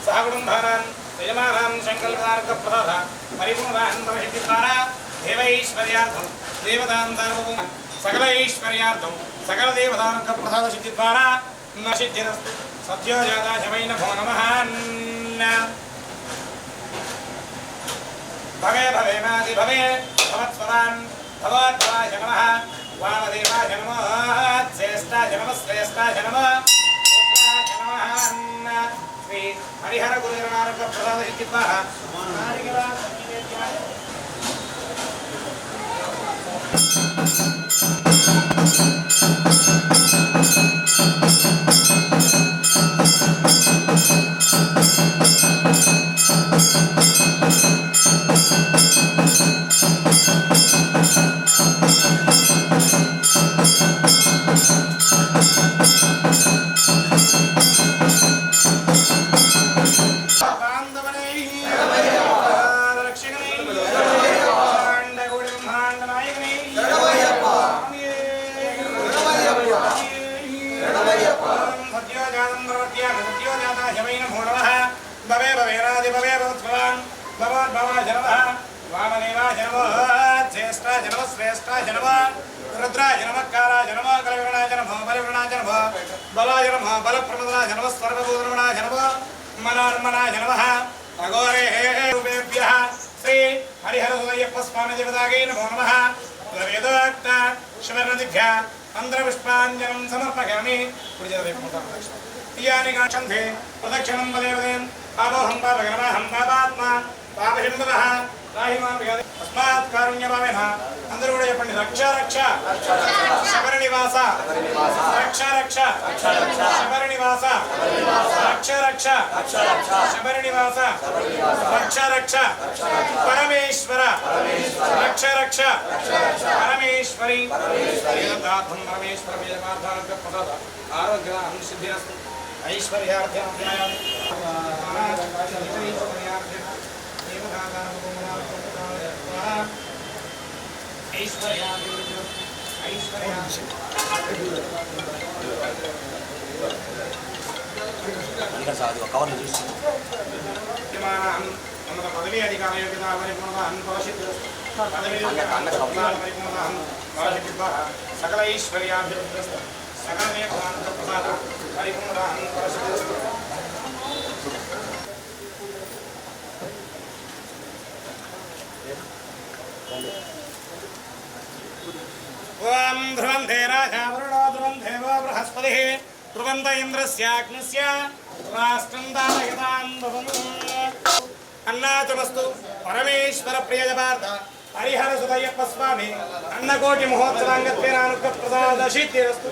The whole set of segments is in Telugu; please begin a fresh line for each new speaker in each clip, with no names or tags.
सहकुटुम्बानां यजमानां शङ्करप्रदार्कप्रदाता परिपूर्णान्तरहितद्वारा देवैश्वर्यार्थं देवतां सार्वभौम सकल ऐश्वर्यार्थं सकलदेवतार्कप्रसादसिद्धिद्वारा न सिद्धिरस्तु सद्यो जाताशवै नमो नमः भवे भवेनादि भवे भवत्स्वरान् भगवद्वाय नमः वामदेवाय नमः श्रेष्ठाय नमः श्रेष्ठाय नमः श्री हरिहर गुरुनानक प्रसाद इत्युक्तः भवे भवेनादि भवे भवत्स्वरान् भगवद्भवाय नमः वामदेवाय नमः ज्येष्ठाय नमः श्रेष्ठाय नमः रुद्राय नमः कालाय नमः कलविरणाय नमः बलविरणाय नमः बलाय नमः बलप्रमदाय नमः सर्वभूतरमणाय नमः मनोन्मनाय नमः अघोरेभ्यः श्री हरिहरसुतय्यप्प स्वामी देवतायै नमो नमः वेदोक्त शिवरदिभ्य मन्त्रपुष्पाञ्जलिं समर्पयामि यानि गाच्छन्ते प्रदक्षिणं वदेवदेन् पापोऽहं पापगणमहं पापात्मा पापहिन्दवः राहिमां विगते अस्मात् कारुण्यभावेन అందరూ కూడా చెప్పండి రక్ష రక్ష శబరినివాస రక్ష రక్ష శబరినివాస రక్ష రక్ష శబరినివాస రక్ష రక్ష పరమేశ్వర రక్ష రక్ష పరమేశ్వరి వేదార్థం పరమేశ్వర వేదమార్థార్థ ప్రసాద ఆరోగ్యం సిద్ధిరస్తు ఐశ్వర్యార్థం పదవి అధికార యోగ్యత సకల ఐశ్వర్యాభివృద్ధి సకల ప్రసాద పరిపూర్ణ ओम ध्रुवन्ते राजा वरुणो ध्रुवन्ते वो बृहस्पतिः ध्रुवन्त इन्द्रस्याग्निस्य राष्ट्रं दानयतां अन्नाचमस्तु परमेश्वर प्रियजपार्थ हरिहर सुतय्यप्प स्वामी अन्नकोटि महोत्सवाङ्गत्वेन अनुग्रह प्रसादशीतिरस्तु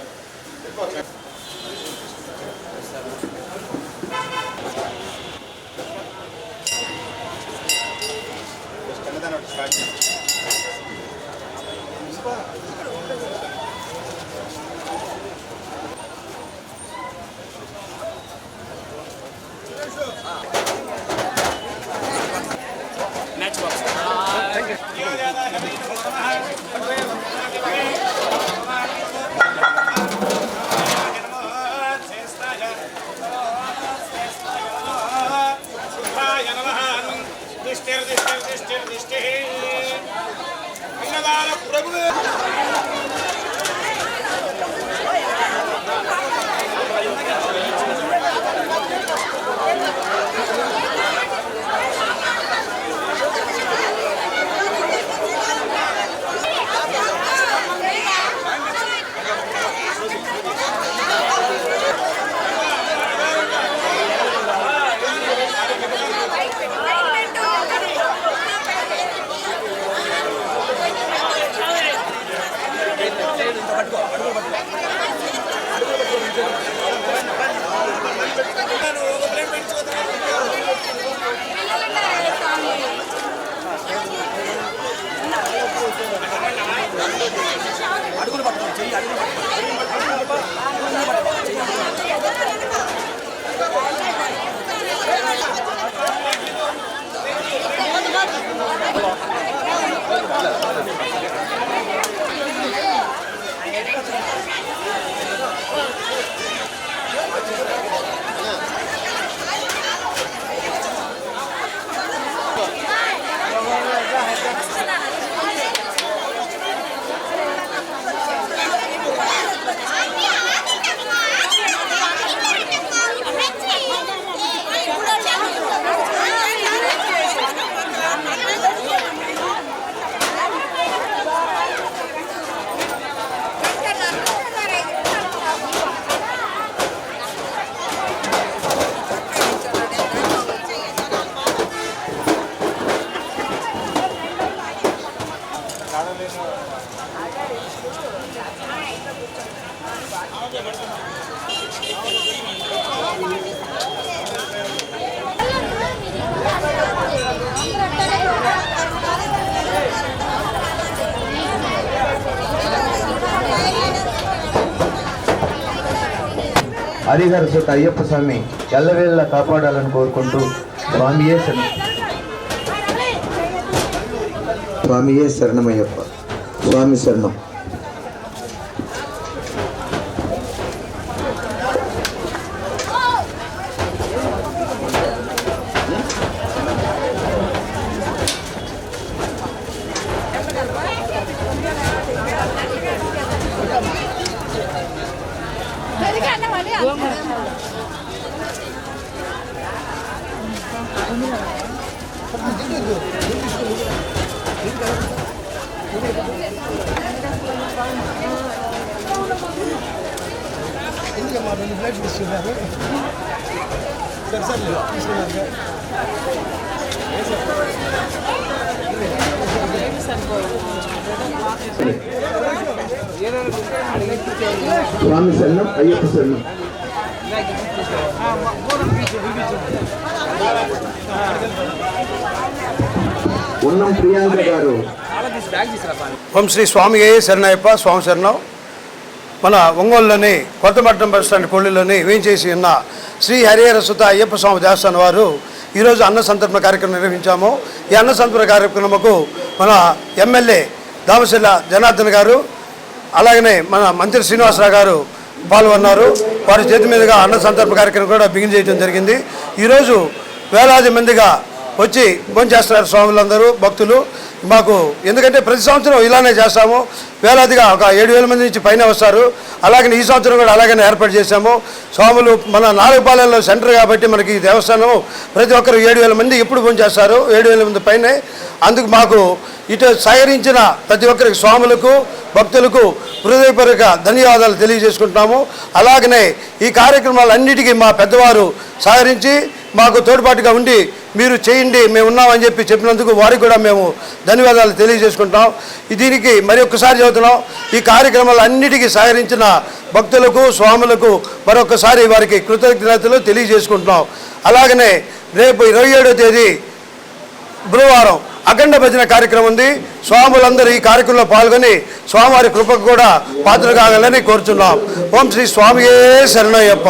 హరిహర సుత అయ్యప్ప స్వామి ఎల్లవేళ్ళ కాపాడాలని కోరుకుంటూ స్వామియే శరణమయ్యప్ప. స్వామి శరణం. స్వామి శరణం అయ్యప్ప శరణం. ఉన్నం ప్రియాంక గారు.
ఓం శ్రీ స్వామి శరణయ్యప్ప. స్వామి శరణం. మన ఒంగోలులోని కొత్తపట్నం బస్ స్టాండ్ కొళ్ళిలోని వేయించేసి ఉన్న శ్రీ హరిహర సుత అయ్యప్ప స్వామి దేవస్థానం వారు ఈరోజు అన్న సంతర్పణ కార్యక్రమం నిర్వహించాము. ఈ అన్న సంతర్పణ కార్యక్రమకు మన ఎమ్మెల్యే దామశిల్ల జనార్దన్ గారు, అలాగనే మన మంత్రి శ్రీనివాసరావు గారు పాల్గొన్నారు. వారి చేతి మీదుగా అన్న సంతర్పణ కార్యక్రమం కూడా బిగిన్ చేయడం జరిగింది. ఈరోజు వేలాది మందిగా వచ్చి భోంచేస్తున్నారు స్వాములందరూ, భక్తులు. మాకు ఎందుకంటే ప్రతి సంవత్సరం ఇలానే చేస్తాము. వేలాదిగా ఒక 7,000 మంది నుంచి పైన వస్తారు. అలాగనే ఈ సంవత్సరం కూడా అలాగనే ఏర్పాటు చేశాము. స్వాములు మన నాలుగుపాలెంలో సెంటర్ కాబట్టి మనకి ఈ దేవస్థానం ప్రతి ఒక్కరు 7,000 మంది ఎప్పుడు భోంచేస్తారు, 7,000 మంది పైనే. అందుకు మాకు ఇటు సహకరించిన ప్రతి ఒక్కరికి స్వాములకు, భక్తులకు హృదయపూర్వక ధన్యవాదాలు తెలియజేసుకుంటున్నాము. అలాగనే ఈ కార్యక్రమాలన్నిటికీ మా పెద్దవారు సహకరించి మాకు తోడ్పాటుగా ఉండి మీరు చేయండి, మేము ఉన్నామని చెప్పినందుకు వారికి కూడా మేము ధన్యవాదాలు తెలియజేసుకుంటాం. దీనికి మరి ఒక్కసారి చెబుతున్నాం, ఈ కార్యక్రమాలన్నిటికీ సహకరించిన భక్తులకు, స్వాములకు మరొకసారి వారికి కృతజ్ఞతలు తెలియజేసుకుంటున్నాం. అలాగనే రేపు 27వ తేదీ గురువారం అఖండ భజన కార్యక్రమం ఉంది. స్వాములందరూ ఈ కార్యక్రమంలో పాల్గొని స్వామివారి కృపకు కూడా పాత్ర కావాలని కోరుచున్నాం. ఓం శ్రీ స్వామియే శరణయ్యప్ప.